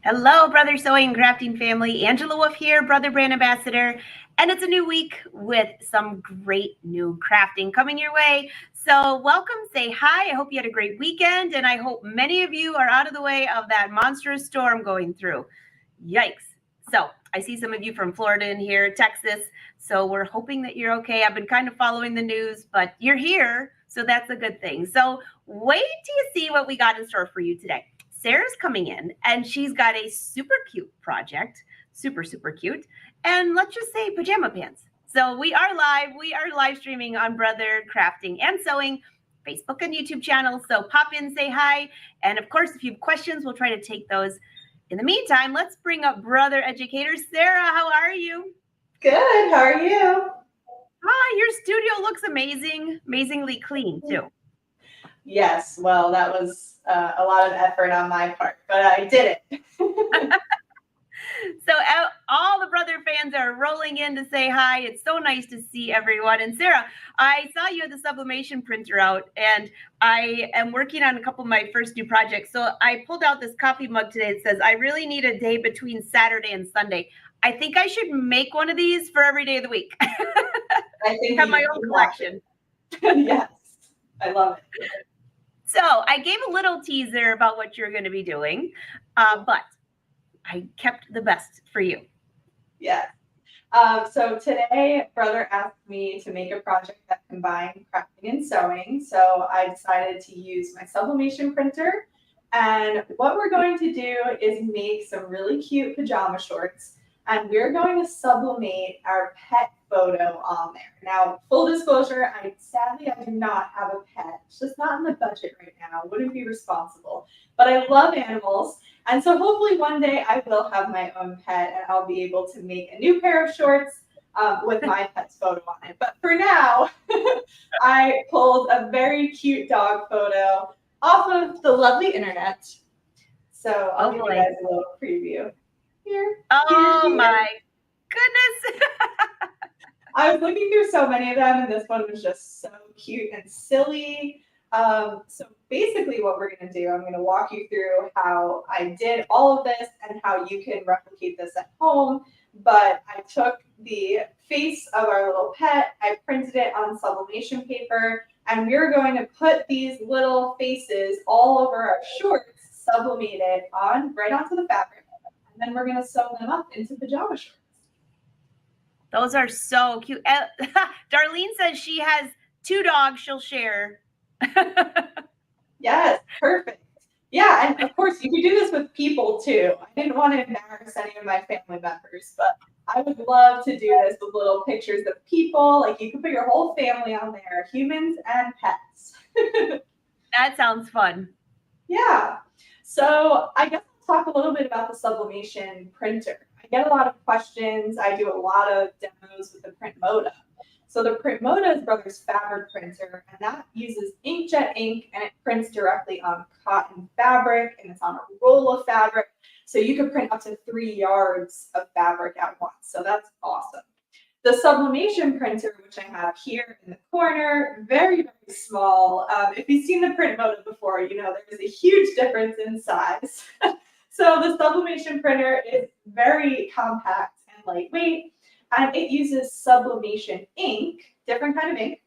Hello, Brother Sewing and Crafting family. Angela Wolf here, Brother Brand Ambassador. And it's a new week with some great new crafting coming your way. So, welcome, say hi. I hope you had a great weekend, and I hope many of you are out of the way of that monstrous storm going through. Yikes. So, I see some of you from Florida in here, Texas. So, we're hoping that you're okay. I've been kind of following the news, but you're here. So, that's a good thing. So, wait till you see what we got in store for you today. Sarah's coming in and she's got a super cute project, super cute, and let's just say pajama pants. So we are live streaming on Brother Crafting and Sewing Facebook and YouTube channels. So pop in, say hi, and of course, if you have questions, we'll try to take those. In the meantime, let's bring up Brother Educator. Sarah, how are you? Good. How are you? Hi, your studio looks amazingly clean too. Yes. Well, that was a lot of effort on my part, but I did it. So all the Brother fans are rolling in to say hi. It's so nice to see everyone. And Sarah, I saw you had the sublimation printer out, and I am working on a couple of my first new projects. So I pulled out this coffee mug today that says, I really need a day between Saturday and Sunday. I think I should make one of these for every day of the week. I think have my own collection. Yes, I love it. So I gave a little teaser about what you're going to be doing, but I kept the best for you. Yes. So today, Brother asked me to make a project that combined crafting and sewing. So I decided to use my sublimation printer. And what we're going to do is make some really cute pajama shorts. And we're going to sublimate our pet photo on there. Now, full disclosure, sadly I do not have a pet. It's just not in the budget right now. Wouldn't be responsible. But I love animals. And so hopefully one day I will have my own pet and I'll be able to make a new pair of shorts with my pet's photo on it. But for now, I pulled a very cute dog photo off of the lovely internet. So I'll give you guys a little preview. Here. Oh my goodness. I was looking through so many of them, and this one was just so cute and silly. So basically what we're going to do, I'm going to walk you through how I did all of this and how you can replicate this at home. But I took the face of our little pet, I printed it on sublimation paper, and we're going to put these little faces all over our shorts, sublimated right onto the fabric, and then we're going to sew them up into pajama shorts. Those are so cute. Darlene says she has 2 dogs she'll share. Yes, perfect. Yeah, and of course you can do this with people too. I didn't want to embarrass any of my family members, but I would love to do this with little pictures of people. Like you can put your whole family on there, humans and pets. That sounds fun. Yeah. So I guess I'll talk a little bit about the sublimation printer. I get a lot of questions. I do a lot of demos with the Print Moda. So the Print Moda is Brother's fabric printer, and that uses inkjet ink, and it prints directly on cotton fabric, and it's on a roll of fabric. So you can print up to 3 yards of fabric at once. So that's awesome. The sublimation printer, which I have here in the corner, very small. If you've seen the Print Moda before, you know there's a huge difference in size. So the sublimation printer is very compact and lightweight, and it uses sublimation ink, different kind of ink,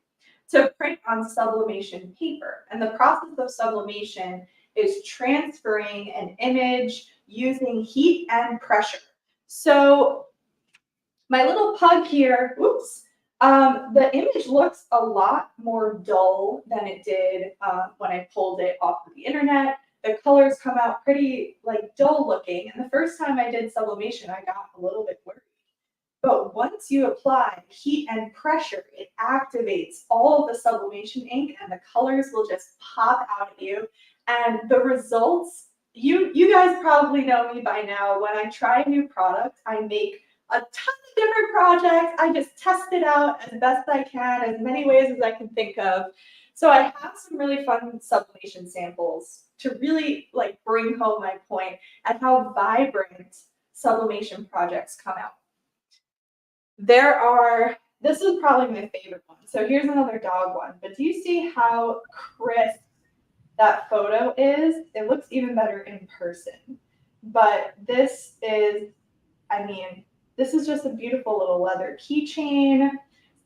to print on sublimation paper. And the process of sublimation is transferring an image using heat and pressure. So my little pug here, the image looks a lot more dull than it did when I pulled it off of the internet. The colors come out pretty dull looking. And the first time I did sublimation, I got a little bit worried. But once you apply heat and pressure, it activates all of the sublimation ink and the colors will just pop out at you. And the results, you guys probably know me by now. When I try a new product, I make a ton of different projects. I just test it out as best I can, as many ways as I can think of. So I have some really fun sublimation samples to really bring home my point and how vibrant sublimation projects come out. This is probably my favorite one. So here's another dog one. But do you see how crisp that photo is? It looks even better in person. but this is, this is just a beautiful little leather keychain,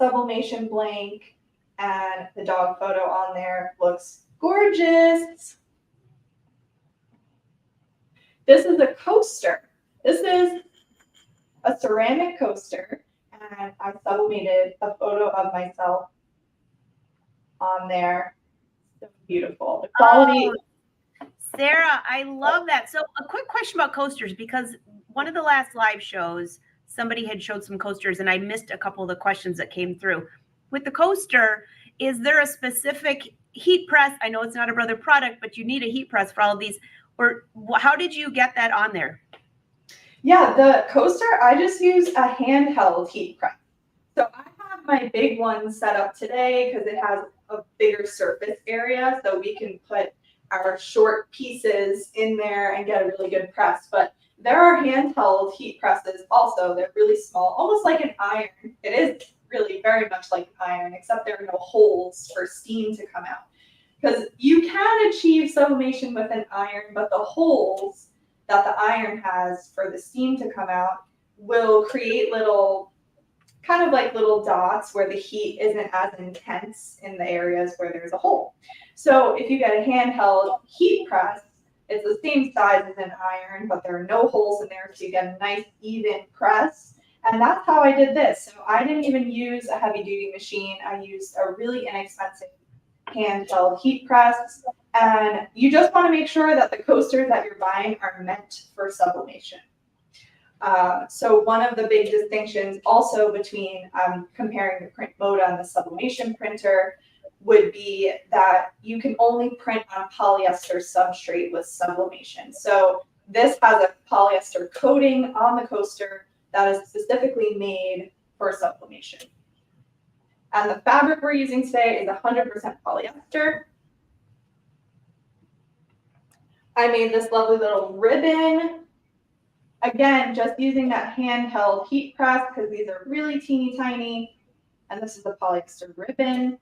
sublimation blank, and the dog photo on there looks gorgeous. This is a coaster. This is a ceramic coaster, and I sublimated a photo of myself on there. So beautiful. The quality. Oh, Sara, I love that. So a quick question about coasters, because one of the last live shows, somebody had showed some coasters and I missed a couple of the questions that came through. With the coaster, is there a specific heat press? I know it's not a Brother product, but you need a heat press for all of these. Or how did you get that on there? Yeah, the coaster, I just use a handheld heat press. So I have my big one set up today because it has a bigger surface area, so we can put our short pieces in there and get a really good press. But there are handheld heat presses also. They're really small, almost like an iron. It is really very much like an iron, except there are no holes for steam to come out. Because you can achieve sublimation with an iron, but the holes that the iron has for the steam to come out will create little, kind of like little dots where the heat isn't as intense in the areas where there's a hole. So if you get a handheld heat press, it's the same size as an iron, but there are no holes in there, so you get a nice even press. And that's how I did this. So I didn't even use a heavy duty machine. I used a really inexpensive handheld heat press. And you just want to make sure that the coasters that you're buying are meant for sublimation. So one of the big distinctions also between comparing the print moda and the sublimation printer would be that you can only print on polyester substrate with sublimation. So this has a polyester coating on the coaster that is specifically made for sublimation. And the fabric we're using today is 100% polyester. I made this lovely little ribbon. Again, just using that handheld heat press because these are really teeny tiny. And this is the polyester ribbon.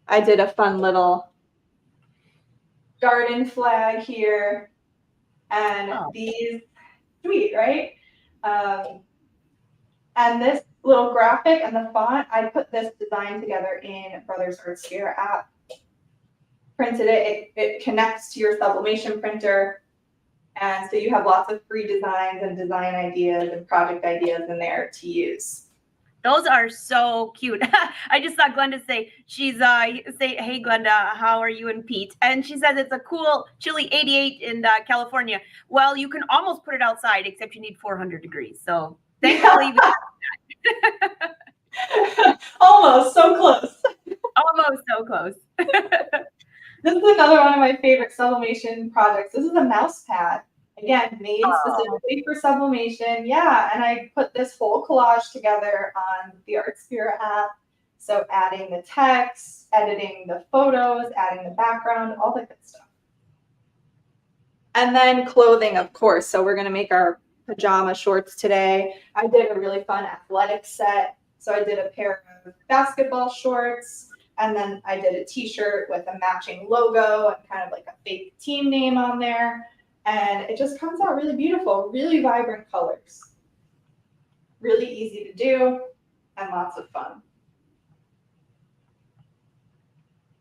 I did a fun little garden flag here. And these, sweet, right? And this little graphic and the font, I put this design together in Brother's Artspira app. Printed it, it connects to your sublimation printer. And so you have lots of free designs and design ideas and project ideas in there to use. Those are so cute. I just saw Glenda say, hey Glenda, how are you and Pete? And she says it's a cool chilly 88 in California. Well, you can almost put it outside, except you need 400 degrees. So thankfully, almost so close. Almost so close. This is another one of my favorite sublimation projects. This is a mouse pad. Again, made specifically for sublimation. Yeah, and I put this whole collage together on the Artspira app. So adding the text, editing the photos, adding the background, all the good stuff. And then clothing, of course. So we're going to make our pajama shorts today. I did a really fun athletic set. So I did a pair of basketball shorts, and then I did a t-shirt with a matching logo and kind of like a fake team name on there. And it just comes out really beautiful, really vibrant colors. Really easy to do and lots of fun.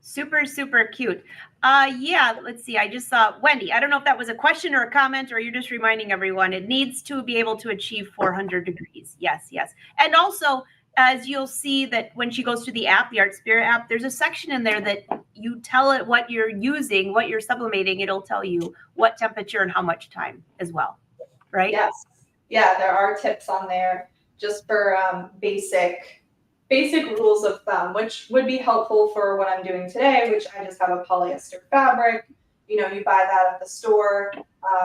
Super, super cute. Yeah, let's see. I just saw Wendy. I don't know if that was a question or a comment, or you're just reminding everyone it needs to be able to achieve 400 degrees. Yes, yes. And also, as you'll see that when she goes to the app, the Artspira app, there's a section in there that you tell it what you're using, what you're sublimating. It'll tell you what temperature and how much time as well, right? Yes. Yeah, there are tips on there just for basic rules of thumb, which would be helpful for what I'm doing today, which I just have a polyester fabric. You know, you buy that at the store.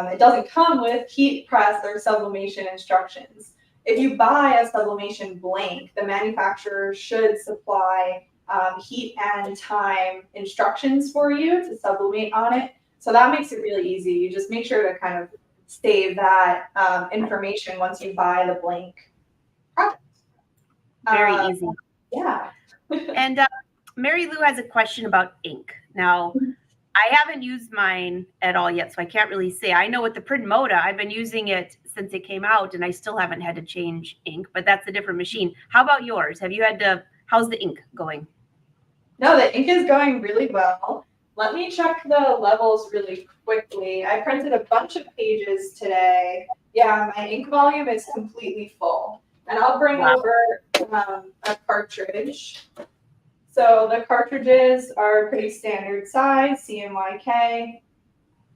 It doesn't come with heat press or sublimation instructions. If you buy a sublimation blank, the manufacturer should supply heat and time instructions for you to sublimate on it. So that makes it really easy. You just make sure to kind of save that information once you buy the blank project. Very easy. Yeah. And Mary Lou has a question about ink. Now, I haven't used mine at all yet, so I can't really say. I know with the Print Moda, I've been using it since it came out, and I still haven't had to change ink, but that's a different machine. How about yours? Have you had to, how's the ink going? No, the ink is going really well. Let me check the levels really quickly. I printed a bunch of pages today. Yeah, my ink volume is completely full. And I'll bring over a cartridge. So the cartridges are pretty standard size, CMYK.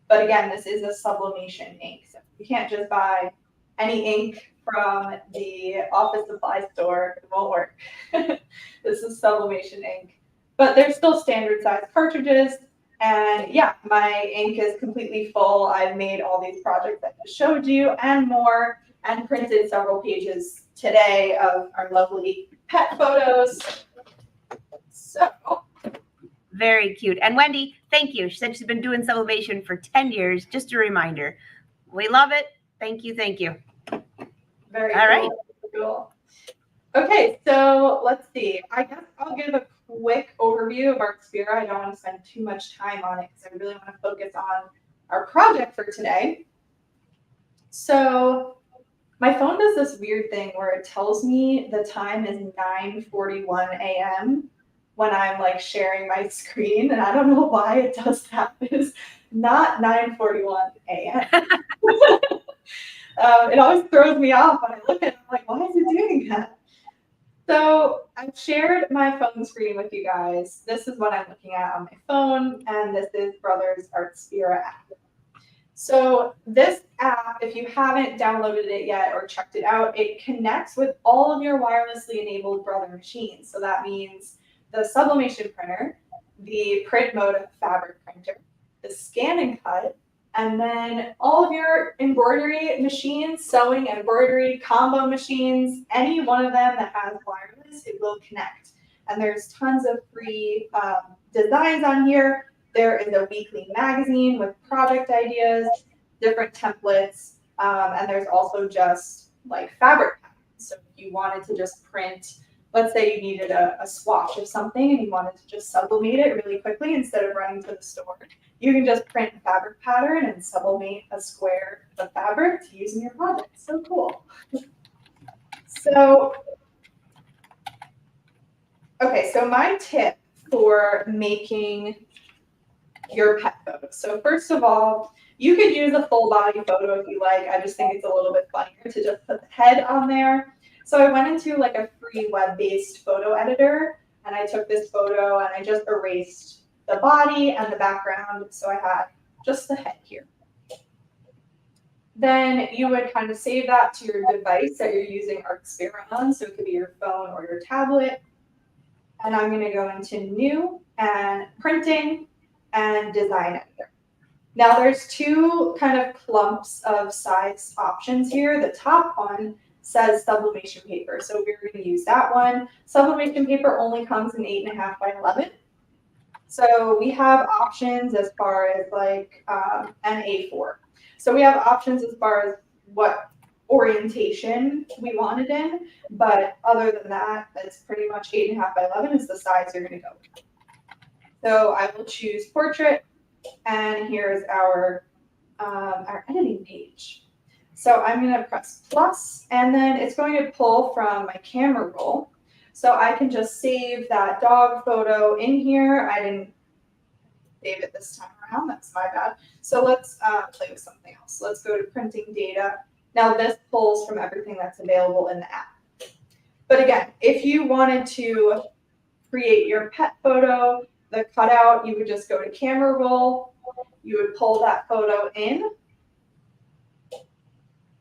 But again, this is a sublimation ink. So you can't just buy any ink from the office supply store. It won't work. This is sublimation ink. But they're still standard size cartridges. And yeah, my ink is completely full. I've made all these projects I just showed you and more, and printed several pages today of our lovely pet photos. So very cute. And Wendy, thank you. She said she's been doing sublimation for 10 years. Just a reminder. We love it. Thank you. Thank you. Very all cool. Cool. Okay, so let's see. I guess I'll give a quick overview of Artspira. I don't want to spend too much time on it because I really want to focus on our project for today. So my phone does this weird thing where it tells me the time is 9:41 a.m. when I'm like sharing my screen, and I don't know why it does that. It's not 9:41 a.m. It always throws me off when I look at it. I'm like, why is it doing that? So I've shared my phone screen with you guys. This is what I'm looking at on my phone, and this is Brother's Artspira app. So this app, if you haven't downloaded it yet or checked it out, it connects with all of your wirelessly enabled Brother machines. So that means the sublimation printer, the Print Moda fabric printer, the scan and cut, and then all of your embroidery machines, sewing, embroidery, combo machines, any one of them that has wireless, it will connect. And there's tons of free designs on here. There is a weekly magazine with project ideas, different templates, and there's also just like fabric patterns. So if you wanted to just print, let's say you needed a swatch of something and you wanted to just sublimate it really quickly instead of running to the store, you can just print a fabric pattern and sublimate a square of fabric to use in your project. So cool. So, okay, so my tip for making your pet photo. So first of all, you could use a full body photo if you like. I just think it's a little bit funnier to just put the head on there. So I went into like a free web-based photo editor, and I took this photo and I just erased the body and the background. So I had just the head here. Then you would kind of save that to your device that you're using Artspira on. So it could be your phone or your tablet. And I'm going to go into New and Printing and Design Editor. Now there's two kind of clumps of size options here. The top one says sublimation paper, so we're going to use that one. Sublimation paper only comes in 8.5 by 11. So we have options as far as like an A4. So we have options as far as what orientation we want it in, but other than that, it's pretty much 8.5 by 11 is the size you're going to go with. So I will choose portrait, and here's our editing page. So I'm going to press plus, and then it's going to pull from my camera roll. So I can just save that dog photo in here. I didn't save it this time around. That's my bad. So let's play with something else. Let's go to printing data. Now this pulls from everything that's available in the app. But again, if you wanted to create your pet photo, the cutout, you would just go to camera roll. You would pull that photo in.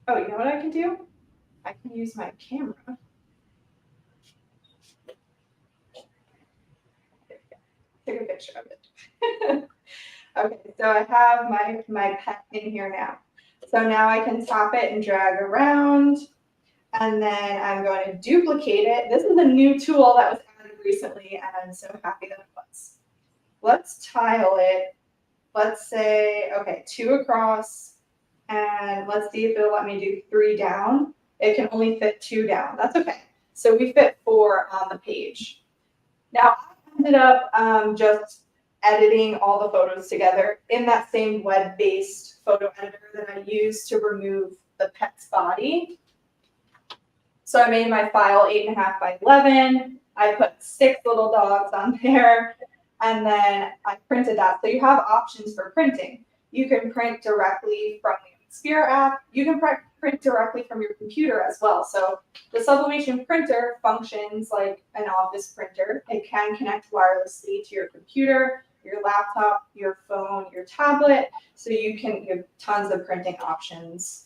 Oh, you know what I can do? I can use my camera. Take a picture of it. Okay, so I have my pet in here now. So now I can tap it and drag around, and then I'm going to duplicate it. This is a new tool that was added recently, and I'm so happy that it was. Let's tile it. Let's say, okay, 2 across, and let's see if it'll let me do 3 down. It can only fit 2 down. That's okay. So we fit 4 on the page. Now I ended up just editing all the photos together in that same web-based photo editor that I use to remove the pet's body. So I made my file 8.5 by 11. I put 6 little dogs on there, and then I printed that. So you have options for printing. You can print directly from the Artspira app. You can print directly from your computer as well. So the Sublimation printer functions like an office printer. It can connect wirelessly to your computer, your laptop, your phone, your tablet. So you have tons of printing options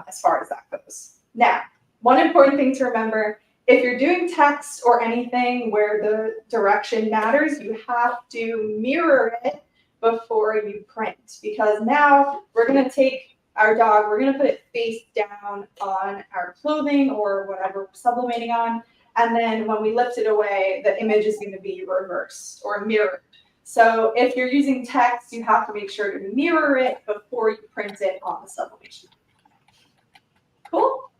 as far as that goes. Now, one important thing to remember, if you're doing text or anything where the direction matters, you have to mirror it before you print, because now we're going to take our dog, we're going to put it face down on our clothing or whatever we're sublimating on, and then when we lift it away, the image is going to be reversed or mirrored. So if you're using text, you have to make sure to mirror it before you print it on the sublimation. Cool?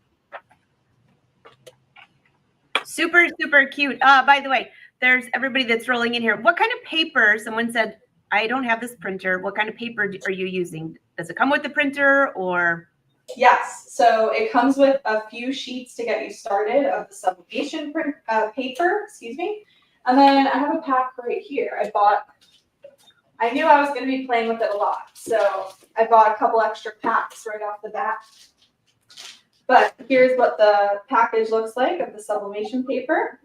Super, super cute. By the way, there's everybody that's rolling in here. What kind of paper? Someone said, I don't have this printer. What kind of paper are you using? Does it come with the printer or? Yes. So it comes with a few sheets to get you started of the sublimation paper, excuse me. And then I have a pack right here. I knew I was going to be playing with it a lot. So I bought a couple extra packs right off the bat. But here's what the package looks like of the sublimation paper.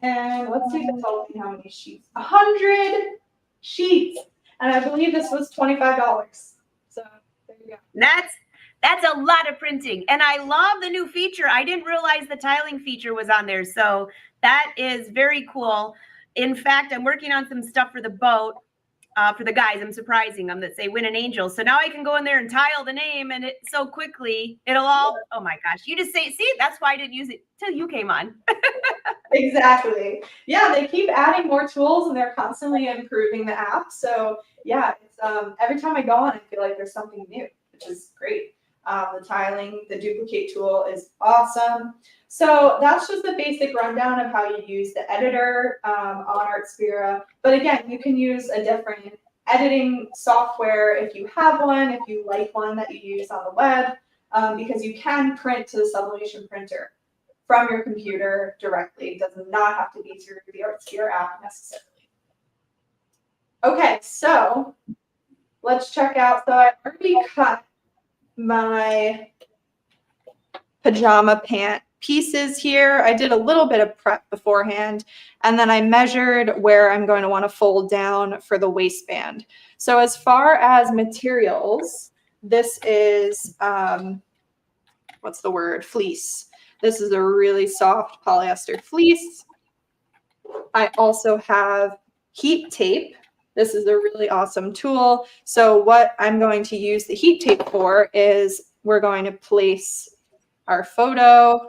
And let's see if it tells me how many sheets. 100 sheets. And I believe this was $25. So there you go. That's a lot of printing. And I love the new feature. I didn't realize the tiling feature was on there. So that is very cool. In fact, I'm working on some stuff for the boat. For the guys, I'm surprising them that say win an angel. So now I can go in there and tile the name, and it so quickly, it'll all, oh my gosh, you just say, see, that's why I didn't use it till you came on. Exactly. Yeah, they keep adding more tools and they're constantly improving the app. So yeah, it's, every time I go on, I feel like there's something new, which is great. The tiling, the duplicate tool is awesome. So that's just the basic rundown of how you use the editor on Artspira. But again, you can use a different editing software if you have one, if you like one that you use on the web, because you can print to the Sublimation printer from your computer directly. It does not have to be through the Artspira app necessarily. Okay, so let's check out. So I already cut my pajama pant pieces here. I did a little bit of prep beforehand, and then I measured where I'm going to want to fold down for the waistband. So as far as materials, this is, what's the word? Fleece. This is a really soft polyester fleece. I also have heat tape. This is a really awesome tool. So what I'm going to use the heat tape for is we're going to place our photo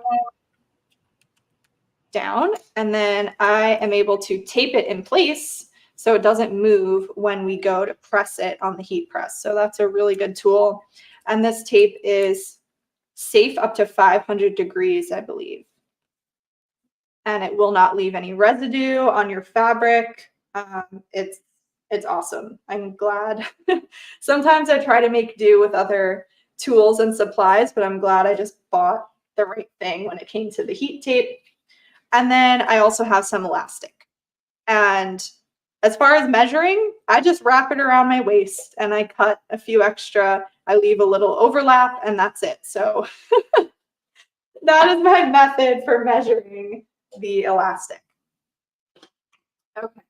down, and then I am able to tape it in place so it doesn't move when we go to press it on the heat press. So that's a really good tool. And this tape is safe up to 500 degrees, I believe. And it will not leave any residue on your fabric. It's awesome. I'm glad. Sometimes I try to make do with other tools and supplies, but I'm glad I just bought the right thing when it came to the heat tape. And then I also have some elastic. And as far as measuring, I just wrap it around my waist and I cut a few extra. I leave a little overlap and that's it. So that is my method for measuring the elastic. Okay.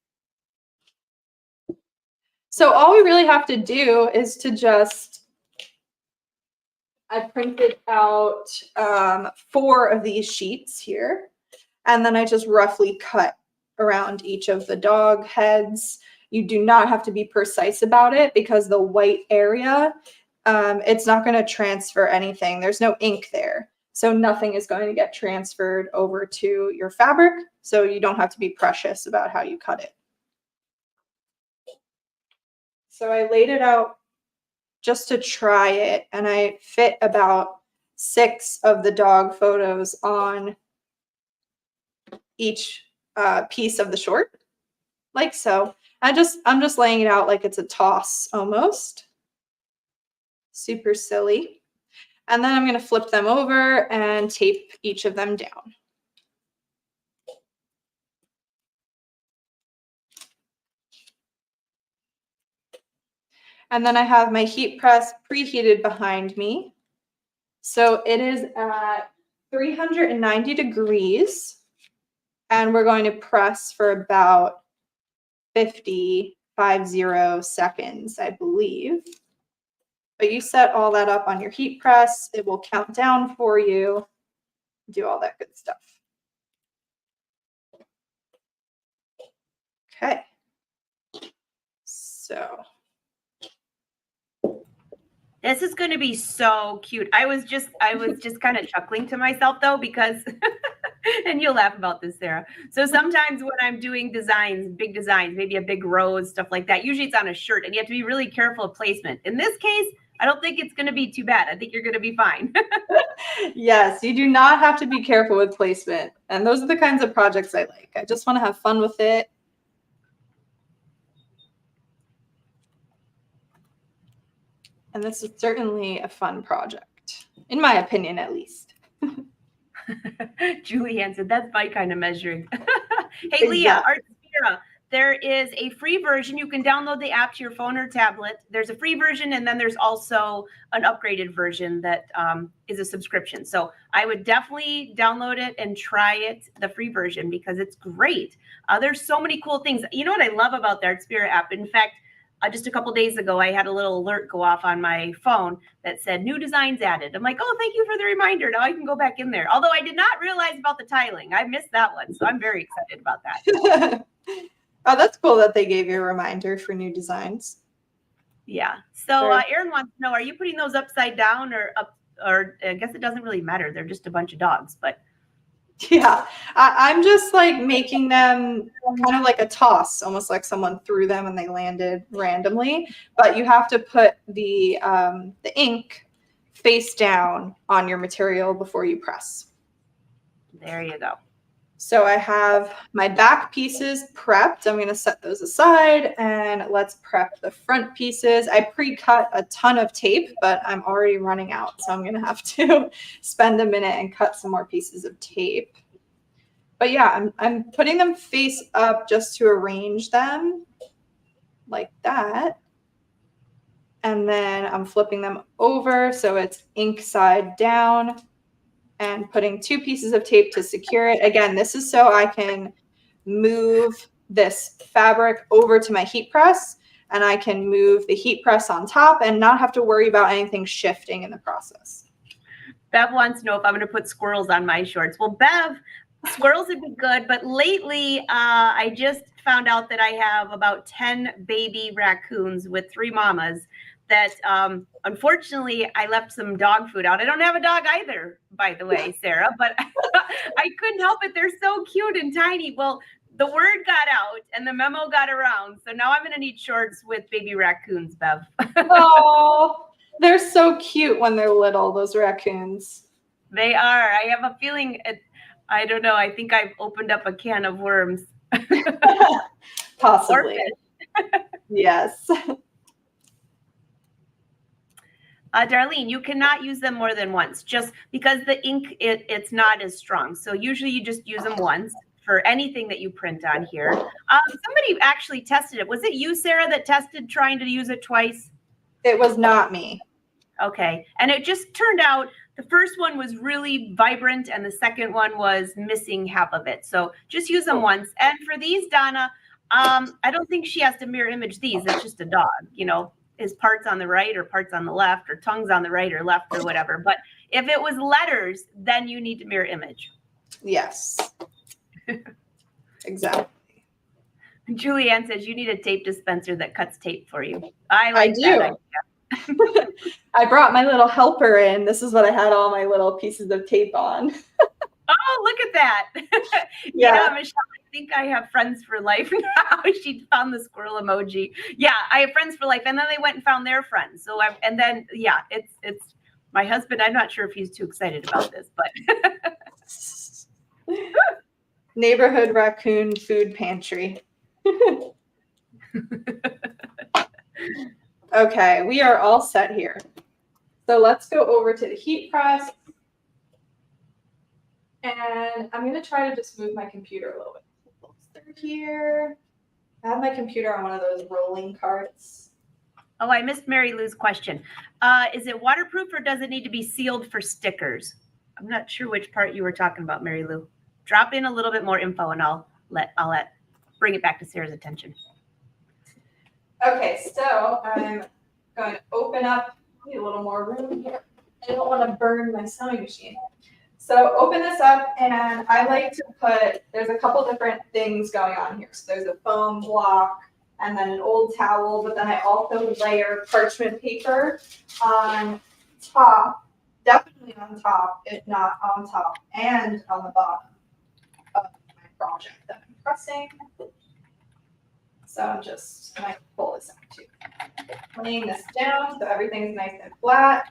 So all we really have to do is to just, I printed out 4 of these sheets here, and then I just roughly cut around each of the dog heads. You do not have to be precise about it because the white area, it's not going to transfer anything. There's no ink there. So nothing is going to get transferred over to your fabric. So you don't have to be precious about how you cut it. So I laid it out just to try it, and I fit about 6 of the dog photos on each piece of the short, like so. I'm just laying it out like it's a toss almost. Super silly. And then I'm going to flip them over and tape each of them down. And then I have my heat press preheated behind me. So it is at 390 degrees. And we're going to press for about 50 seconds, I believe. But you set all that up on your heat press. It will count down for you. Do all that good stuff. Okay. So this is going to be so cute. I was just kind of chuckling to myself though, because and you'll laugh about this, Sarah. So sometimes when I'm doing designs, big designs, maybe a big rose, stuff like that, usually it's on a shirt and you have to be really careful of placement. In this case, I don't think it's going to be too bad. I think you're going to be fine. Yes, you do not have to be careful with placement. And those are the kinds of projects I like. I just want to have fun with it. And this is certainly a fun project, in my opinion, at least. Julie answered, that's my kind of measuring. Hey, Leah, Artspira, there is a free version. You can download the app to your phone or tablet. There's a free version, and then there's also an upgraded version that is a subscription. So I would definitely download it and try it, the free version, because it's great. There's so many cool things. You know what I love about the Artspira app? In fact, just a couple days ago, I had a little alert go off on my phone that said new designs added. I'm like, oh, thank you for the reminder. Now I can go back in there. Although I did not realize about the tiling. I missed that one. So I'm very excited about that. Oh, that's cool that they gave you a reminder for new designs. Yeah. So Aaron wants to know, are you putting those upside down or up? Or I guess it doesn't really matter. They're just a bunch of dogs, but. Yeah, I'm just like making them kind of like a toss, almost like someone threw them and they landed randomly. But you have to put the ink face down on your material before you press. There you go. So I have my back pieces prepped. I'm going to set those aside and let's prep the front pieces. I pre-cut a ton of tape, but I'm already running out. So I'm going to have to spend a minute and cut some more pieces of tape. But yeah, I'm putting them face up just to arrange them like that. And then I'm flipping them over so it's ink side down. And putting 2 pieces of tape to secure it. Again, this is so I can move this fabric over to my heat press and I can move the heat press on top and not have to worry about anything shifting in the process. Bev wants to know if I'm going to put squirrels on my shorts. Well, Bev, squirrels would be good, but lately I just found out that I have about 10 baby raccoons with 3 mamas that unfortunately I left some dog food out. I don't have a dog either, by the way, Sarah, but I couldn't help it. They're so cute and tiny. Well, the word got out and the memo got around. So now I'm going to need shorts with baby raccoons, Bev. Oh, they're so cute when they're little, those raccoons. They are. I have a feeling, I don't know, I think I've opened up a can of worms. Possibly. Yes. Darlene, you cannot use them more than once just because the ink, it's not as strong. So usually you just use them once for anything that you print on here. Somebody actually tested it. Was it you, Sarah, that tested trying to use it twice? It was not me. Okay. And it just turned out the first one was really vibrant and the second one was missing half of it. So just use them once. And for these, Donna, I don't think she has to mirror image these. It's just a dog, you know. Is parts on the right or parts on the left or tongues on the right or left or whatever. But if it was letters, then you need to mirror image. Yes. Exactly. Julianne says you need a tape dispenser that cuts tape for you. I do. That idea. I brought my little helper in. This is what I had all my little pieces of tape on. Oh, look at that. Yeah, Michelle, I think I have friends for life now. She found the squirrel emoji. Yeah, I have friends for life. And then they went and found their friends. So it's my husband. I'm not sure if he's too excited about this, but neighborhood raccoon food pantry. Okay, we are all set here. So let's go over to the heat press. And I'm going to try to just move my computer a little bit closer here. I have my computer on one of those rolling carts. Oh, I missed Mary Lou's question. Is it waterproof or does it need to be sealed for stickers? I'm not sure which part you were talking about, Mary Lou. Drop in a little bit more info and I'll bring it back to Sarah's attention. Okay, so I'm going to open up, need a little more room here. I don't want to burn my sewing machine. So open this up, and I like to put, there's a couple different things going on here. So there's a foam block and then an old towel, but then I also layer parchment paper on top, definitely on top, if not on top, and on the bottom of my project that I'm pressing. So I'm just, I might pull this out too. Laying this down so everything's nice and flat.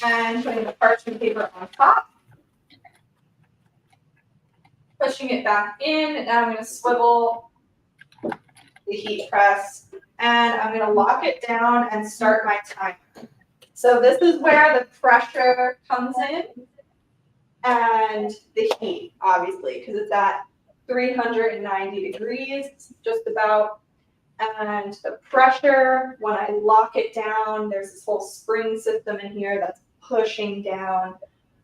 And putting the parchment paper on top. Pushing it back in, and now I'm going to swivel the heat press, and I'm going to lock it down and start my timer. So this is where the pressure comes in, and the heat, obviously, because it's at 390 degrees, just about. And the pressure, when I lock it down, there's this whole spring system in here that's pushing down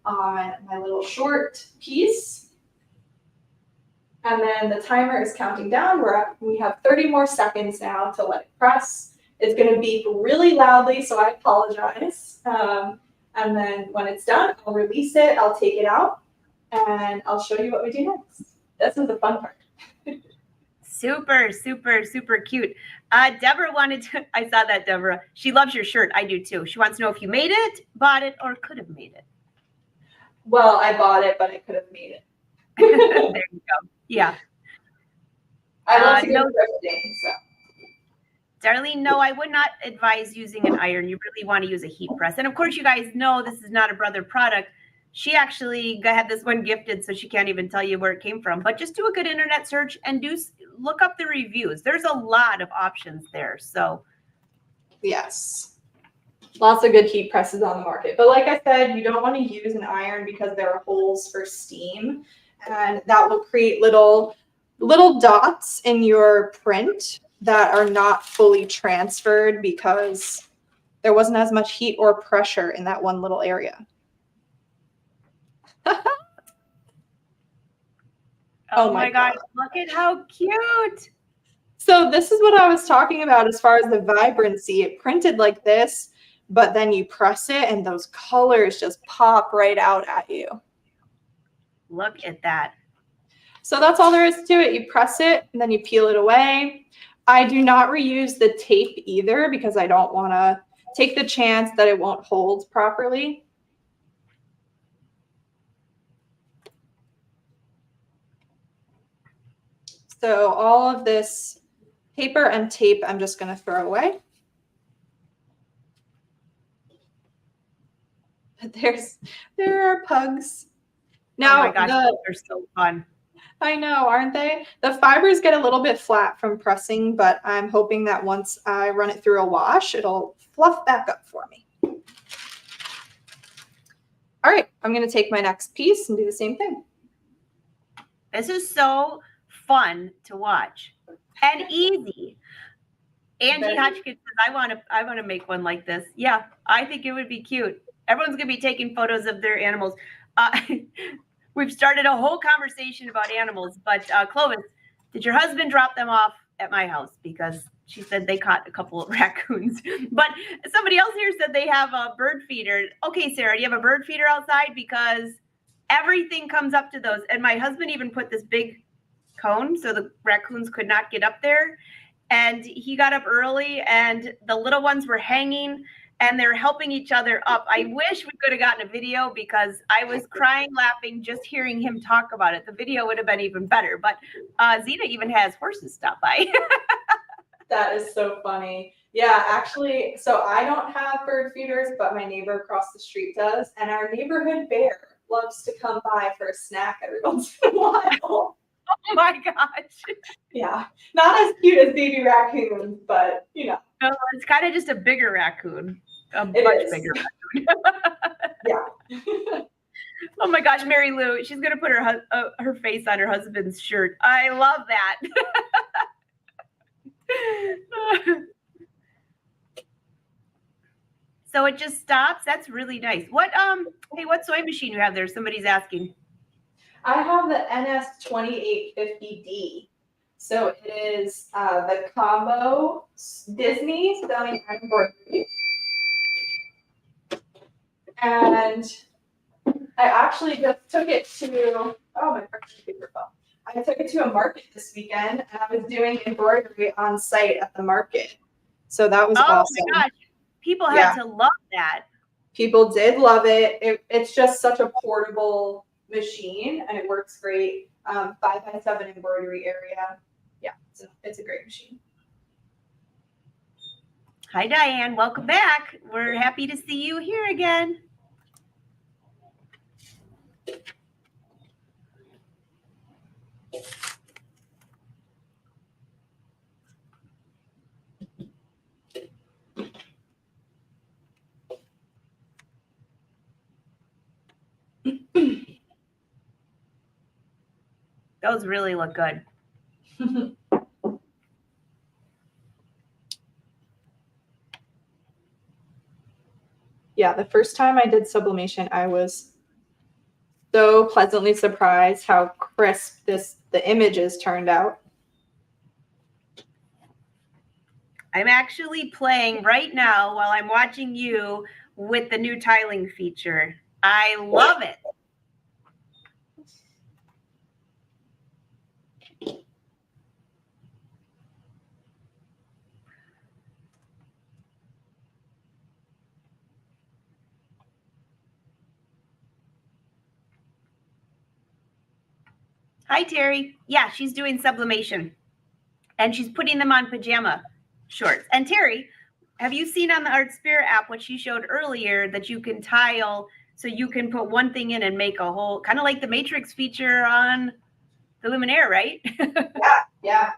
on my little short piece. And then the timer is counting down. We have 30 more seconds now to let it press. It's going to beep really loudly, so I apologize. And then when it's done, I'll release it, I'll take it out, and I'll show you what we do next. This is the fun part. Super, super, super cute. Deborah wanted to, I saw that, Deborah. She loves your shirt. I do too. She wants to know if you made it, bought it, or could have made it. Well, I bought it, but I could have made it. There you go. Yeah. I love to go thrifting, so. Darlene, no, I would not advise using an iron. You really want to use a heat press. And of course, you guys know this is not a brother product. She actually had this one gifted, so she can't even tell you where it came from. But just do a good internet search and look up the reviews. There's a lot of options there. So, yes, lots of good heat presses on the market. But like I said, you don't want to use an iron because there are holes for steam, and that will create little dots in your print that are not fully transferred because there wasn't as much heat or pressure in that one little area. Oh my gosh, look at how cute. So this is what I was talking about as far as the vibrancy. It printed like this, but then you press it and those colors just pop right out at you. Look at that. So that's all there is to it. You press it and then you peel it away. I do not reuse the tape either because I don't want to take the chance that it won't hold properly. So all of this paper and tape I'm just going to throw away. There are pugs. Now, oh my gosh, those are so fun. I know, aren't they? The fibers get a little bit flat from pressing, but I'm hoping that once I run it through a wash, it'll fluff back up for me. All right, I'm going to take my next piece and do the same thing. This is so fun to watch and easy. Angie Hotchkiss says, I want to make one like this. Yeah, I think it would be cute. Everyone's going to be taking photos of their animals. We've started a whole conversation about animals, but Clovis, did your husband drop them off at my house? Because she said they caught a couple of raccoons. But somebody else here said they have a bird feeder. Okay, Sarah, do you have a bird feeder outside? Because everything comes up to those. And my husband even put this big cone so the raccoons could not get up there. And he got up early and the little ones were hanging and they're helping each other up. I wish we could have gotten a video because I was crying, laughing, just hearing him talk about it. The video would have been even better. But Zena even has horses stop by. That is so funny. Yeah, actually, so I don't have bird feeders, but my neighbor across the street does. And our neighborhood bear loves to come by for a snack every once in a while. Oh my gosh. Yeah, not as cute as baby raccoons, but you know. No, it's kind of just a bigger raccoon. A It much is. bigger raccoon. Yeah. Oh my gosh, Mary Lou, she's gonna put her face on her husband's shirt. I love that. So it just stops. That's really nice. What hey, what sewing machine you have there? Somebody's asking. I have the NS2850D. So it is the combo Disney sewing and embroidery. And I actually just took it to, oh, my freaking paper fell. I took it to a market this weekend, and I was doing embroidery on site at the market. So that was awesome. Oh my gosh. People had to love that. People did love it. It's just such a portable machine, and it works great. 5x7 embroidery area. Yeah, it's a great machine. Hi, Diane. Welcome back. We're happy to see you here again. Those really look good. Yeah, the first time I did sublimation, I was so pleasantly surprised how crisp the images turned out. I'm actually playing right now while I'm watching you with the new tiling feature. I love it. Hi, Terry. Yeah, she's doing sublimation. And she's putting them on pajama shorts. And Terry, have you seen on the Artspira app what she showed earlier, that you can tile, so you can put one thing in and make a whole, kind of like the Matrix feature on the Luminaire, right? Yeah.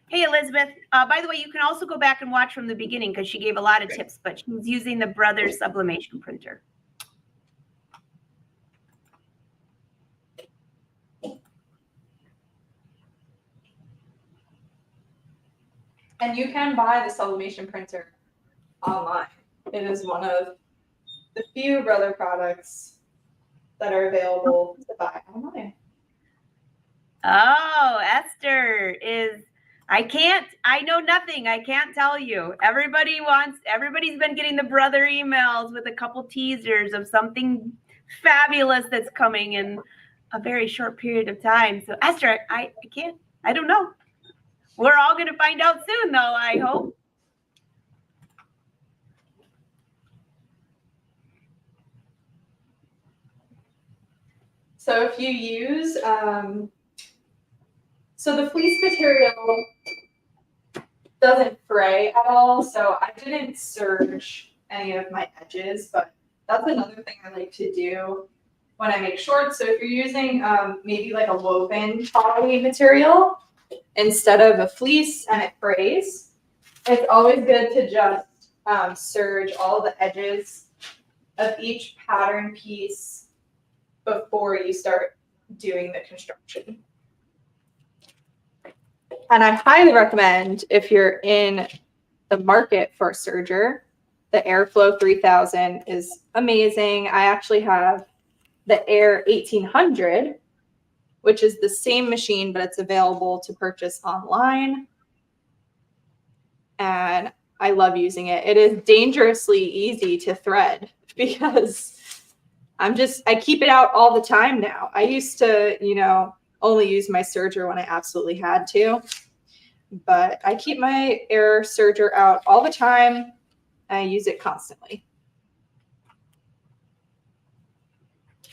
Hey, Elizabeth. By the way, you can also go back and watch from the beginning because she gave a lot of tips, but she's using the Brothers Sublimation printer. And you can buy the sublimation printer online. It is one of the few Brother products that are available to buy online. Oh, Esther is, I know nothing. I can't tell you. Everybody's been getting the Brother emails with a couple teasers of something fabulous that's coming in a very short period of time. So Esther, I don't know. We're all going to find out soon, though, I hope. So if you use, so the fleece material doesn't fray at all, so I didn't serge any of my edges, but that's another thing I like to do when I make shorts. So if you're using maybe like a woven poly material instead of a fleece and it frays, it's always good to just serge all the edges of each pattern piece before you start doing the construction. And I highly recommend, if you're in the market for a serger, the Airflow 3000 is amazing. I actually have the Air 1800, which is the same machine, but it's available to purchase online. And I love using it. It is dangerously easy to thread because I keep it out all the time now. I used to, only use my serger when I absolutely had to, but I keep my Air serger out all the time. I use it constantly.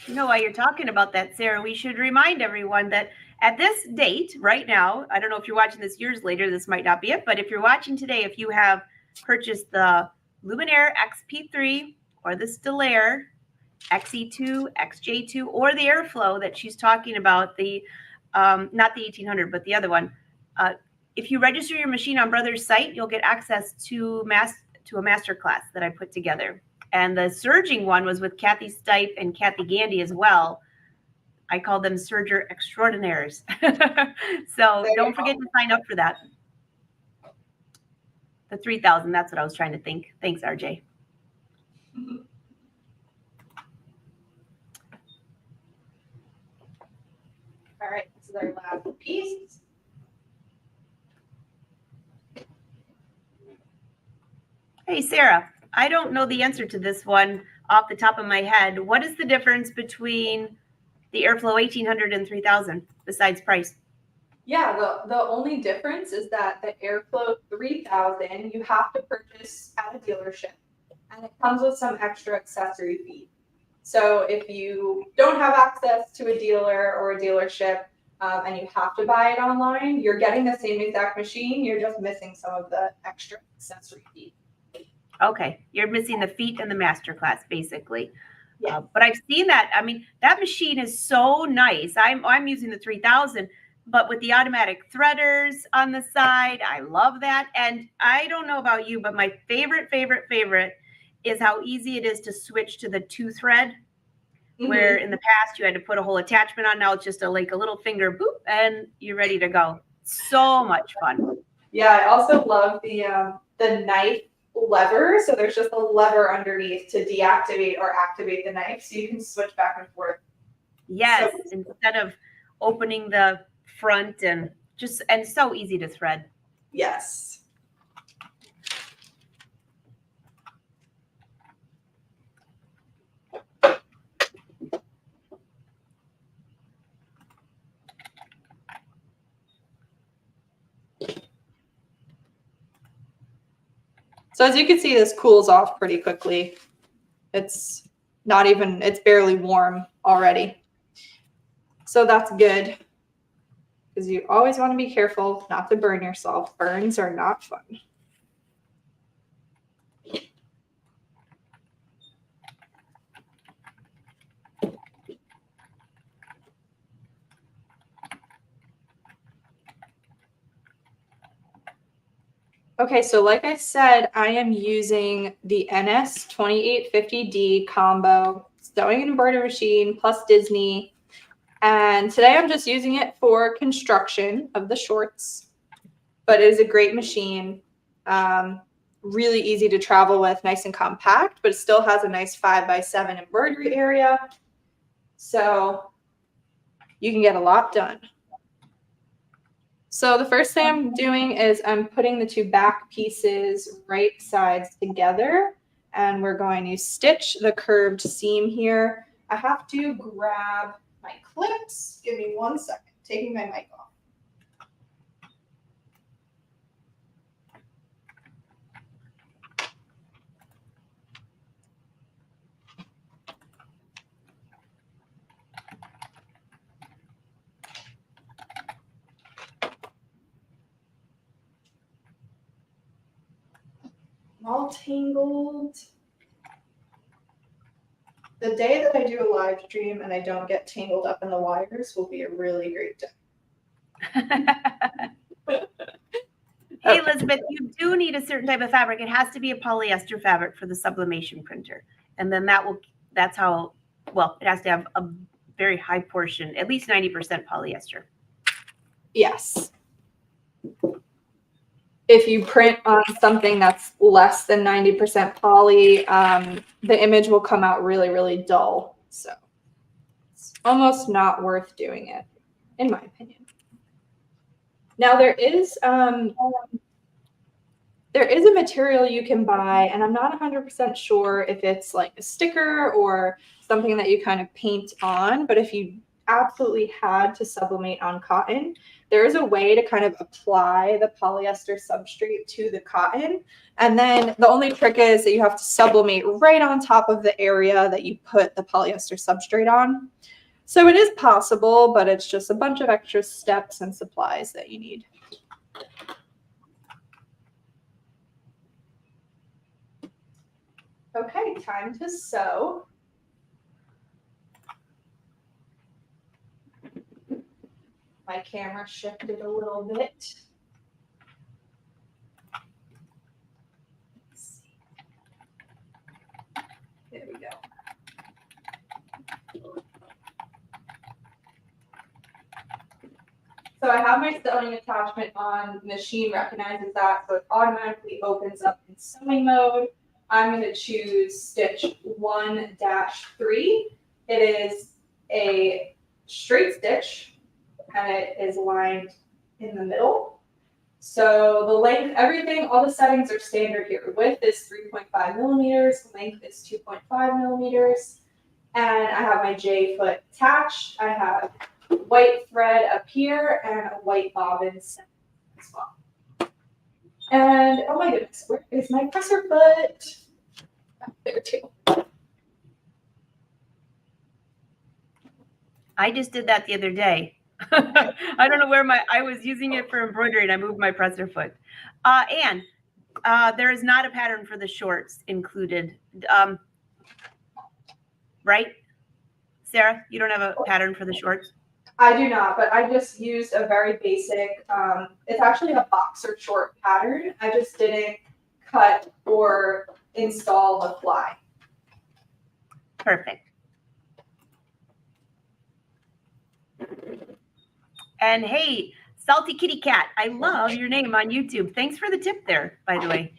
While you're talking about that, Sarah, we should remind everyone that at this date right now, I don't know if you're watching this years later, this might not be it, but if you're watching today, if you have purchased the Luminaire XP3 or the Stellaire XE2, XJ2, or the Airflow that she's talking about, the not the 1800, but the other one. If you register your machine on Brother's site, you'll get access to a master class that I put together. And the surging one was with Kathy Stipe and Kathy Gandy as well. I call them Surger Extraordinaires. So don't forget to sign up for that. The 3,000, that's what I was trying to think. Thanks, RJ. All right, this is our last piece. Hey, Sarah, I don't know the answer to this one off the top of my head. What is the difference between the Airflow 1800 and 3000 besides price? Yeah, the only difference is that the Airflow 3000 you have to purchase at a dealership, and it comes with some extra accessory fees. So if you don't have access to a dealer or a dealership and you have to buy it online, you're getting the same exact machine. You're just missing some of the extra accessory fees. Okay, you're missing the feet and the masterclass, basically. Yeah. But I've seen that. I mean, that machine is so nice. I'm using the 3000, but with the automatic threaders on the side, I love that. And I don't know about you, but my favorite is how easy it is to switch to the 2-thread. Mm-hmm. Where in the past you had to put a whole attachment on. Now it's just a little finger boop, and you're ready to go. So much fun. Yeah, I also love the knife lever. So there's just a lever underneath to deactivate or activate the knife, so you can switch back and forth. Yes, so, instead of opening the front and so easy to thread. Yes. So as you can see, this cools off pretty quickly. It's barely warm already. So that's good, because you always want to be careful not to burn yourself. Burns are not fun. Okay, so like I said, I am using the NS2850D combo, sewing and embroidery machine plus Disney. And today I'm just using it for construction of the shorts, but it is a great machine. Really easy to travel with, nice and compact, but it still has a nice 5x7 embroidery area. So you can get a lot done. So the first thing I'm doing is I'm putting the 2 back pieces right sides together, and we're going to stitch the curved seam here. I have to grab my clips. Give me 1 second. Taking my mic off. All tangled. The day that I do a live stream and I don't get tangled up in the wires will be a really great day. Hey, Elizabeth, you do need a certain type of fabric. It has to be a polyester fabric for the sublimation printer. And then that's how, well, it has to have a very high portion, at least 90% polyester. Yes. If you print on something that's less than 90% poly, the image will come out really, really dull. So it's almost not worth doing it, in my opinion. Now there is a material you can buy, and I'm not 100% sure if it's like a sticker or something that you kind of paint on, but if you absolutely had to sublimate on cotton, there is a way to kind of apply the polyester substrate to the cotton. And then the only trick is that you have to sublimate right on top of the area that you put the polyester substrate on. So it is possible, but it's just a bunch of extra steps and supplies that you need. Okay, time to sew. My camera shifted a little bit. Let's see. There we go. So I have my sewing attachment on. The machine recognizes that, so it automatically opens up in sewing mode. I'm going to choose stitch 1-3. It is a straight stitch, and it is lined in the middle. So the length, everything, all the settings are standard here. Width is 3.5 millimeters, length is 2.5 millimeters, and I have my J foot attached. I have white thread up here and a white bobbin as well. And oh my goodness, where is my presser foot? Oh, there too. I just did that the other day. I don't know where I was using it for embroidery and I moved my presser foot. And there is not a pattern for the shorts included. Right? Sarah, you don't have a pattern for the shorts? I do not, but I just used a very basic, it's actually a boxer short pattern. I just didn't cut or install the fly. Perfect. And hey, Salty Kitty Cat, I love your name on YouTube. Thanks for the tip there, by the way.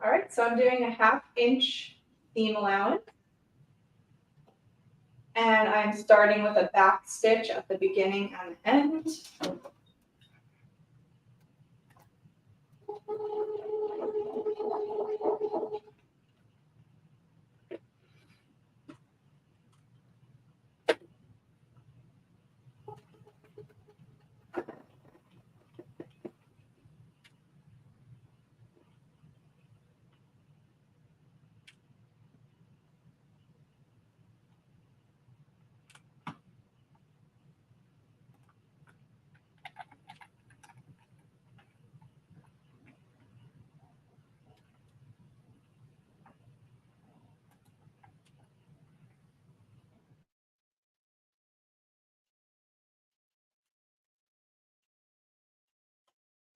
All right, so I'm doing a 1/2 inch seam allowance. And I'm starting with a back stitch at the beginning and the end.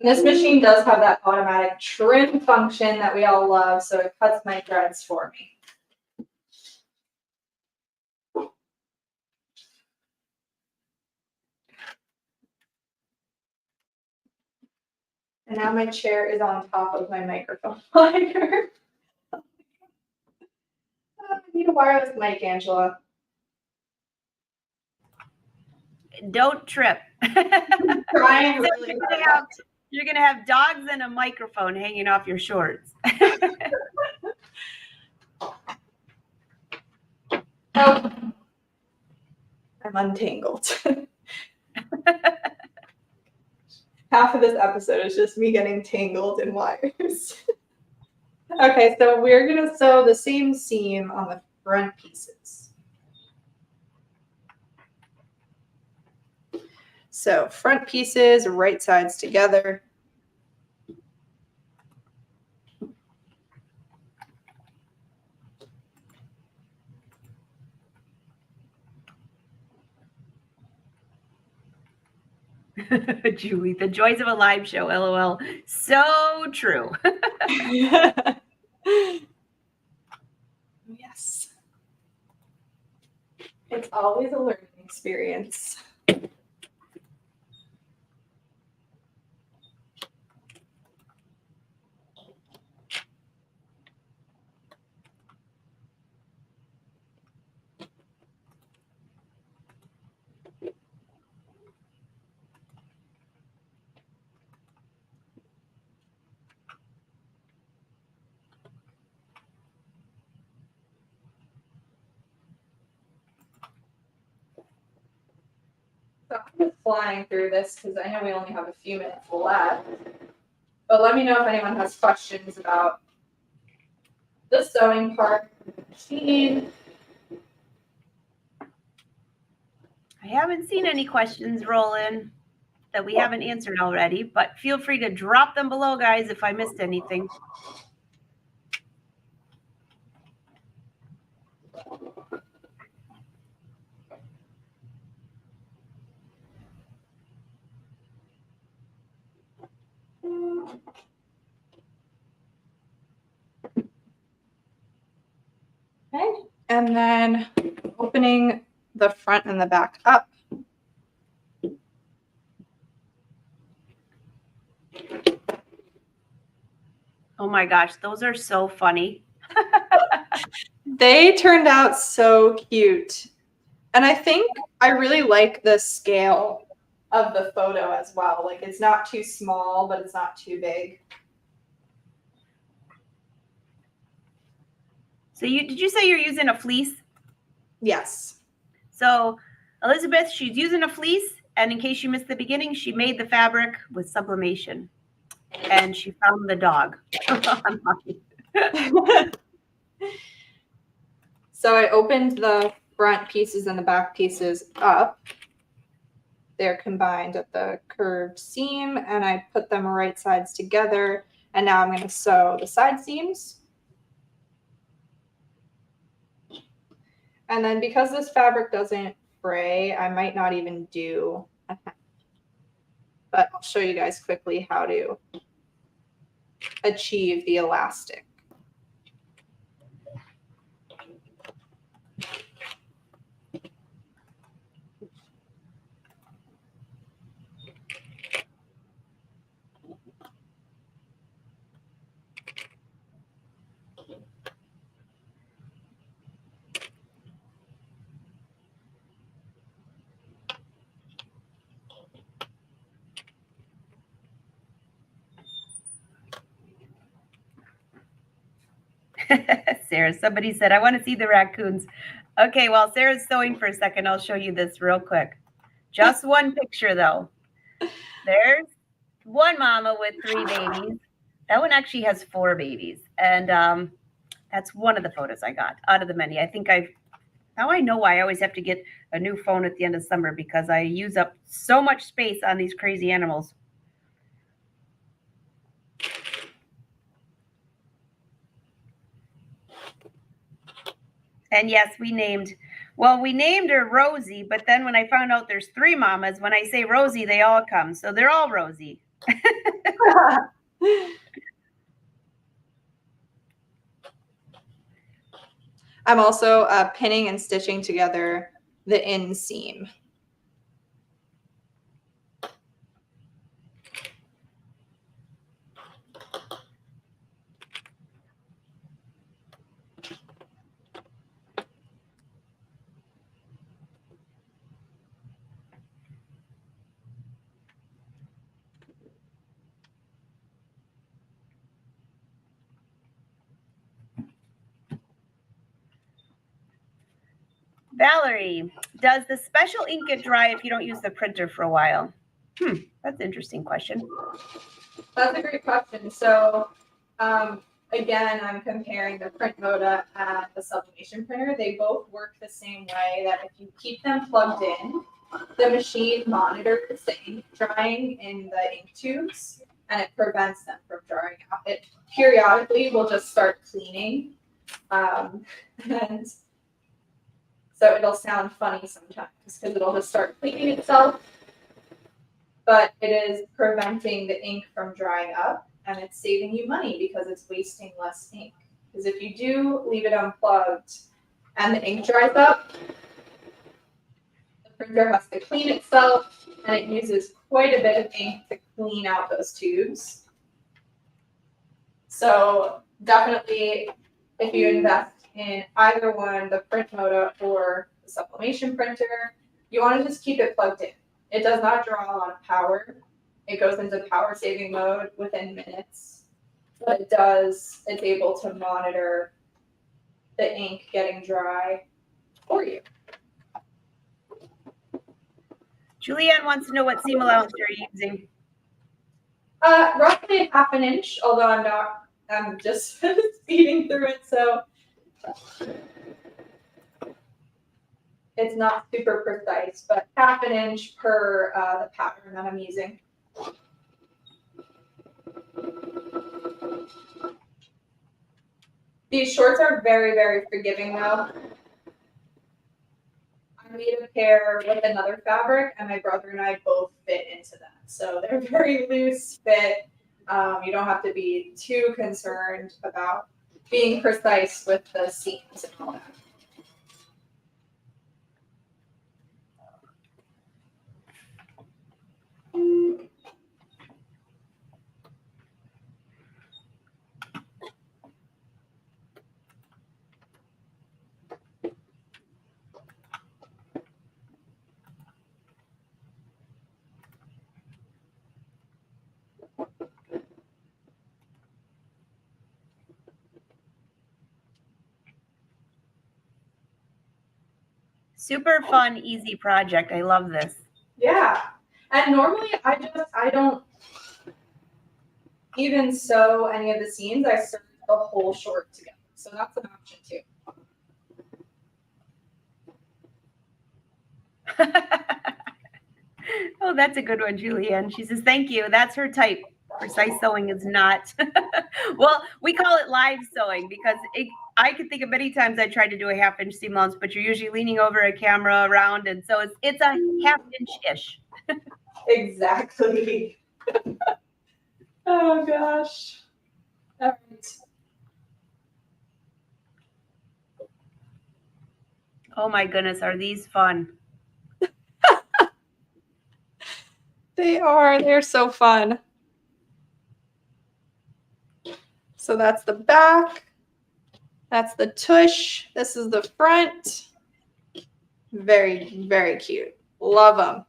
This machine does have that automatic trim function that we all love, so it cuts my threads for me. And now my chair is on top of my microphone wire. I need a wireless mic, Angela. Don't trip. Trying really hard. You're gonna have dogs and a microphone hanging off your shorts. Oh, I'm untangled. Half of this episode is just me getting tangled in wires. Okay, so we're gonna sew the same seam on the front pieces. So front pieces, right sides together. Julie, the joys of a live show, LOL. So true. Yes. It's always a learning experience. So I'm just flying through this because I know we only have a few minutes left. But let me know if anyone has questions about the sewing part of the machine. I haven't seen any questions roll in that we haven't answered already, but feel free to drop them below, guys, if I missed anything. Okay, and then opening the front and the back up. Oh my gosh, those are so funny. They turned out so cute. And I think I really like the scale of the photo as well. Like it's not too small, but it's not too big. So did you say you're using a fleece? Yes. So Elizabeth, she's using a fleece, and in case you missed the beginning, she made the fabric with sublimation, and she found the dog. I'm lucky. So I opened the front pieces and the back pieces up. They're combined at the curved seam, and I put them right sides together. And now I'm going to sew the side seams. And then because this fabric doesn't fray, I might not even do a hem. But I'll show you guys quickly how to achieve the elastic. Sarah, somebody said, I want to see the raccoons. Okay, while Sarah's sewing for a second, I'll show you this real quick. Just one picture, though. There's one mama with 3 babies. That one actually has 4 babies. And that's one of the photos I got out of the many. Now I know why I always have to get a new phone at the end of summer, because I use up so much space on these crazy animals. And yes, we named her Rosie, but then when I found out there's 3 mamas, when I say Rosie, they all come. So they're all Rosie. I'm also pinning and stitching together the inseam. Valerie, does the special ink get dry if you don't use the printer for a while? That's an interesting question. That's a great question. So again, I'm comparing the Print Moda and the Sublimation printer. They both work the same way, that if you keep them plugged in, the machine monitors the ink drying in the ink tubes, and it prevents them from drying out. It periodically will just start cleaning. And so it'll sound funny sometimes because it'll just start cleaning itself, but it is preventing the ink from drying up, and it's saving you money because it's wasting less ink. Because if you do leave it unplugged and the ink dries up, the printer has to clean itself, and it uses quite a bit of ink to clean out those tubes. So definitely, if you invest in either one, the Print Moda or the Sublimation printer, you want to just keep it plugged in. It does not draw a lot of power. It goes into power saving mode within minutes, but it's able to monitor the ink getting dry for you. Julianne wants to know what seam allowance you're using. Roughly 1/2 inch, although I'm just speeding through it, so. It's not super precise, but 1/2 inch per the pattern that I'm using. These shorts are very, very forgiving though. I made a pair with another fabric and my brother and I both fit into that. So they're very loose fit. You don't have to be too concerned about being precise with the seams and all that. Super fun, easy project. I love this. Yeah. And normally I don't even sew any of the seams. I sew the whole short together. So that's an option too. Oh, that's a good one, Julianne. She says, thank you. That's her type. Precise sewing is not. Well, we call it live sewing because I could think of many times I tried to do a 1/2 inch seam allowance, but you're usually leaning over a camera around. And so it's a 1/2 inch-ish. Exactly. Oh gosh. All right. Oh my goodness, are these fun? They are. They're so fun. So that's the back. That's the tush. This is the front. Very, very cute. Love them.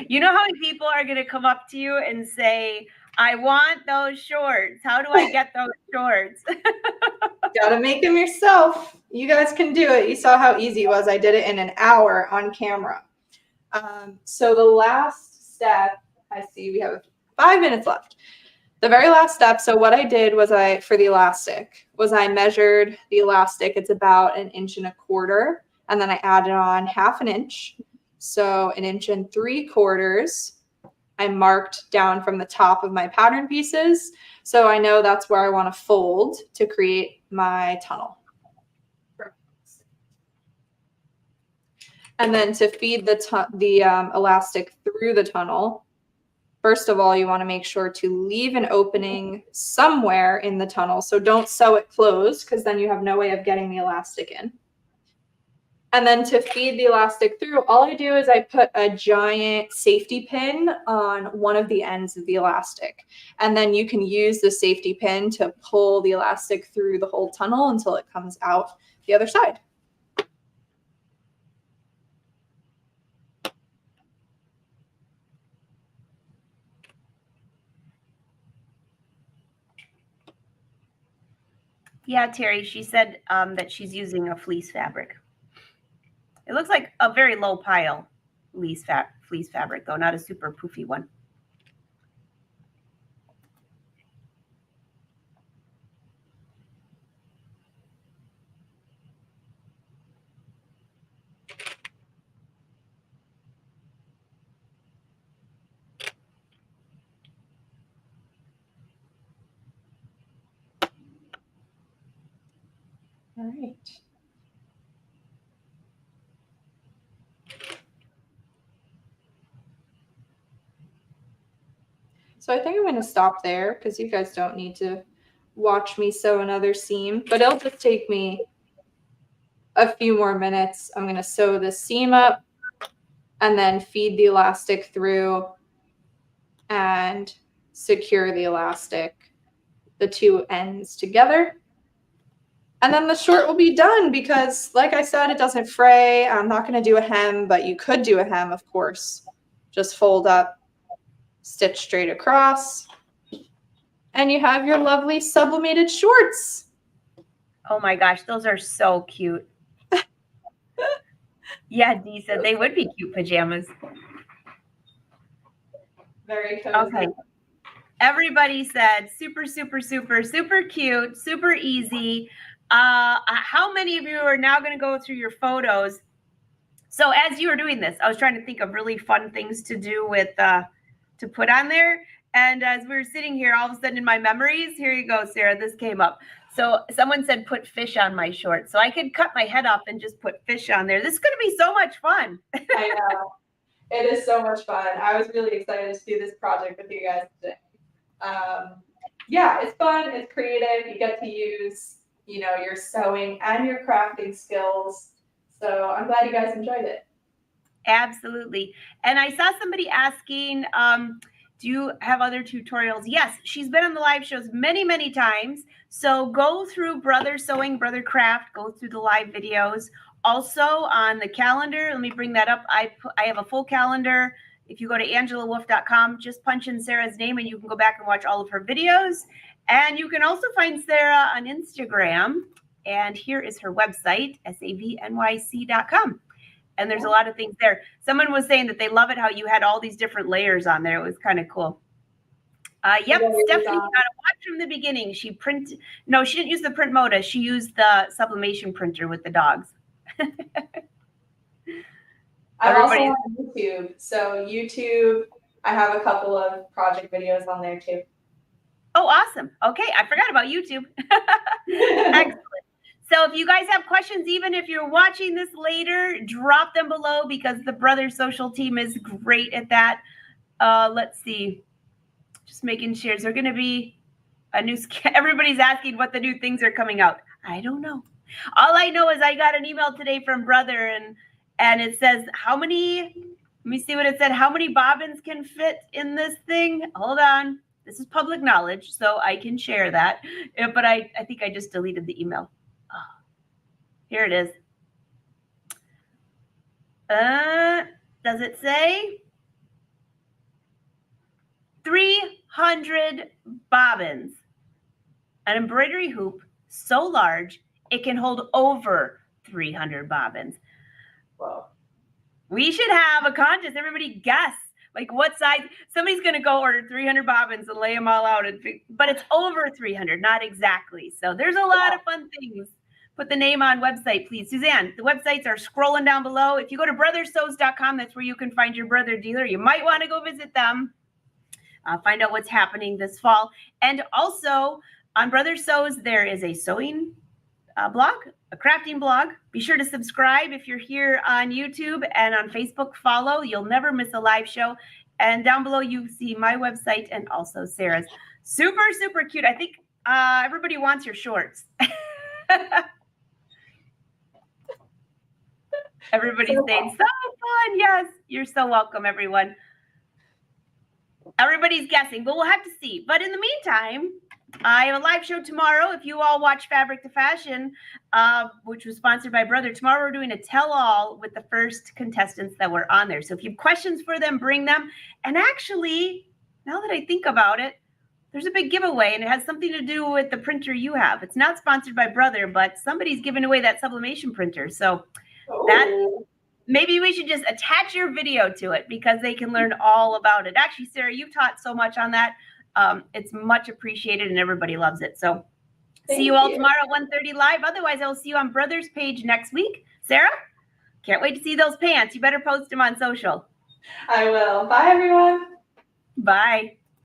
You know how many people are going to come up to you and say, I want those shorts. How do I get those shorts? Gotta make them yourself. You guys can do it. You saw how easy it was. I did it in an hour on camera. So the last step, I see we have 5 minutes left. The very last step, so what I did was for the elastic, was I measured the elastic. It's about 1 1/4 inches. And then I added on 1/2 inch. So 1 3/4 inches. I marked down from the top of my pattern pieces. So I know that's where I want to fold to create my tunnel. And then to feed the elastic through the tunnel, first of all, you want to make sure to leave an opening somewhere in the tunnel. So don't sew it closed because then you have no way of getting the elastic in. And then to feed the elastic through, all I do is I put a giant safety pin on one of the ends of the elastic. And then you can use the safety pin to pull the elastic through the whole tunnel until it comes out the other side. Yeah, Terry, she said that she's using a fleece fabric. It looks like a very low pile fleece fabric, though, not a super poofy one. All right. So I think I'm going to stop there because you guys don't need to watch me sew another seam, but it'll just take me a few more minutes. I'm going to sew the seam up and then feed the elastic through and secure the elastic, the two ends together. And then the short will be done because, like I said, it doesn't fray. I'm not going to do a hem, but you could do a hem, of course. Just fold up, stitch straight across, and you have your lovely sublimated shorts. Oh my gosh, those are so cute. Yeah, Dee said they would be cute pajamas. Very cozy. Okay. Everybody said super, super, super, super cute, super easy. How many of you are now going to go through your photos? So as you were doing this, I was trying to think of really fun things to do with, to put on there. And as we were sitting here, all of a sudden in my memories, here you go, Sarah, this came up. So someone said, put fish on my shorts. So I could cut my head off and just put fish on there. This is going to be so much fun. I know. It is so much fun. I was really excited to do this project with you guys today. Yeah, it's fun. It's creative. You get to use, your sewing and your crafting skills. So I'm glad you guys enjoyed it. Absolutely. And I saw somebody asking, do you have other tutorials? Yes, she's been on the live shows many, many times. So go through Brother Sewing, Brother Craft, go through the live videos. Also on the calendar, let me bring that up. I have a full calendar. If you go to angelawolf.com, just punch in Sarah's name and you can go back and watch all of her videos. And you can also find Sara on Instagram. And here is her website, savnyc.com. And there's a lot of things there. Someone was saying that they love it how you had all these different layers on there. It was kind of cool. Yep, Stephanie, you gotta watch from the beginning. She didn't use the print moda. She used the sublimation printer with the dogs. I'm also on YouTube. So YouTube, I have a couple of project videos on there too. Oh, awesome. Okay, I forgot about YouTube. Excellent. So if you guys have questions, even if you're watching this later, drop them below because the Brother Social team is great at that. Let's see. Just making sure. Is there going to be a new, everybody's asking what the new things are coming out. I don't know. All I know is I got an email today from Brother and it says how many, let me see what it said. How many bobbins can fit in this thing? Hold on. This is public knowledge, so I can share that. But I think I just deleted the email. Here it is. Does it say? 300 bobbins. An embroidery hoop so large it can hold over 300 bobbins. Wow. We should have a contest. Everybody guess like what size. Somebody's going to go order 300 bobbins and lay them all out. But it's over 300, not exactly. So there's a lot of fun things. Put the name on website, please. Suzanne, the websites are scrolling down below. If you go to brothersews.com, that's where you can find your brother dealer. You might want to go visit them. Find out what's happening this fall. And also on Brother Sews, there is a sewing blog, a crafting blog. Be sure to subscribe if you're here on YouTube, and on Facebook, follow. You'll never miss a live show. And down below, you see my website and also Sarah's. Super, super cute. I think everybody wants your shorts. Everybody's saying, so fun. Yes, you're so welcome, everyone. Everybody's guessing, but we'll have to see. But in the meantime, I have a live show tomorrow. If you all watch Fabric to Fashion, which was sponsored by Brother, tomorrow we're doing a tell-all with the first contestants that were on there. So if you have questions for them, bring them. And actually, now that I think about it, there's a big giveaway, and it has something to do with the printer you have. It's not sponsored by Brother, but somebody's giving away that sublimation printer. So that maybe we should just attach your video to it because they can learn all about it. Actually, Sarah, you taught so much on that. It's much appreciated and everybody loves it. So see you all tomorrow at 1:30 live. Otherwise, I will see you on Brother's page next week. Sarah, can't wait to see those pants. You better post them on social. I will. Bye, everyone. Bye.